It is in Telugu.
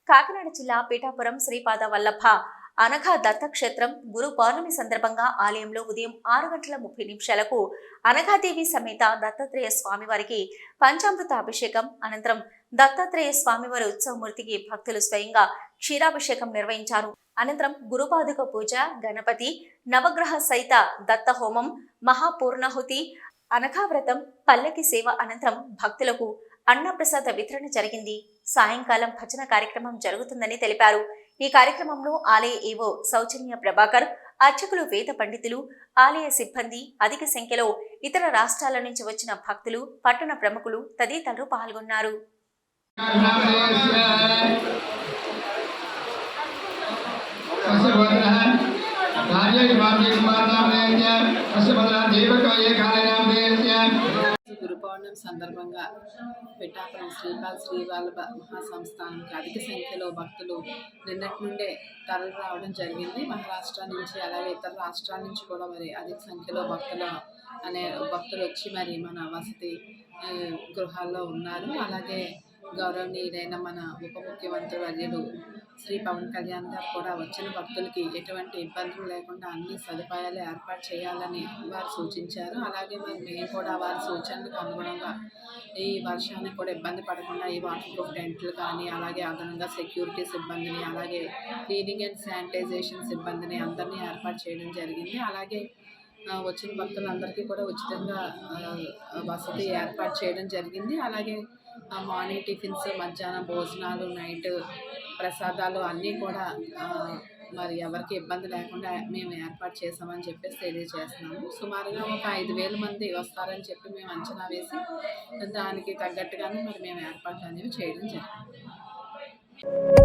కాకినాడ జిల్లా పీఠాపురం శ్రీపాద వల్లభ అనఘా దత్తక్షేత్రం గురు పౌర్ణమి సందర్భంగా ఆలయంలో ఉదయం 6:30 అనఘాదేవి సమేత దత్తాత్రేయ స్వామివారికి పంచామృత అభిషేకం అనంతరం దత్తాత్రేయ స్వామివారి ఉత్సవమూర్తికి భక్తులు స్వయంగా క్షీరాభిషేకం నిర్వహించారు. అనంతరం గురుపాదుక పూజ, గణపతి, నవగ్రహ సహిత దత్త హోమం, మహాపూర్ణాహుతి, అనఘావ్రతం, పల్లకి సేవ అనంతరం భక్తులకు అన్నప్రసాద వితరణ జరిగింది. సాయంకాలం భజన కార్యక్రమం జరుగుతుందని తెలిపారు. ఈ కార్యక్రమంలో ఆలయ ఈవో సౌజన్య ప్రభాకర్, అర్చకులు, వేద పండితులు, ఆలయ సిబ్బంది, అధిక సంఖ్యలో ఇతర రాష్ట్రాల నుంచి వచ్చిన భక్తులు, పట్టణ ప్రముఖులు తదితరులు పాల్గొన్నారు. గురు పౌర్ణమి సందర్భంగా పిఠాపురం శ్రీవల్లభ మహాసంస్థానానికి అధిక సంఖ్యలో భక్తులు నిన్నటి నుండే తరలి రావడం జరిగింది. మహారాష్ట్ర నుంచి అలాగే ఇతర రాష్ట్రాల నుంచి కూడా మరి అధిక సంఖ్యలో భక్తులు వచ్చి మరి మన వసతి గృహాల్లో ఉన్నారు. అలాగే గౌరవనీయులైన మన ఉప ముఖ్యమంత్రి వర్యులు శ్రీ పవన్ కళ్యాణ్ గారు కూడా వచ్చిన భక్తులకి ఎటువంటి ఇబ్బందులు లేకుండా అన్ని సదుపాయాలు ఏర్పాటు చేయాలని వారు సూచించారు. అలాగే మరి మేము కూడా వారి సూచనలకు అనుగుణంగా ఈ వర్షానికి కూడా ఇబ్బంది పడకుండా ఈ వాటర్ ప్రూఫ్ టెంట్లు కానీ, అలాగే అదనంగా సెక్యూరిటీ సిబ్బందిని, అలాగే క్లీనింగ్ అండ్ శానిటైజేషన్ సిబ్బందిని అందరినీ ఏర్పాటు చేయడం జరిగింది. అలాగే వచ్చిన భక్తులందరికీ కూడా ఉచితంగా వసతి ఏర్పాటు చేయడం జరిగింది. అలాగే మార్నింగ్ టిఫిన్స్, మధ్యాహ్నం భోజనాలు, నైట్ ప్రసాదాలు అన్నీ కూడా మరి ఎవరికి ఇబ్బంది లేకుండా మేము ఏర్పాటు చేసామని చెప్పేసి తెలియజేస్తున్నాము. సుమారుగా ఒక 5,000 మంది వస్తారని చెప్పి మేము అంచనా వేసి దానికి తగ్గట్టుగానే మరి మేము ఏర్పాట్లు అనేవి చేయడం జరిగింది.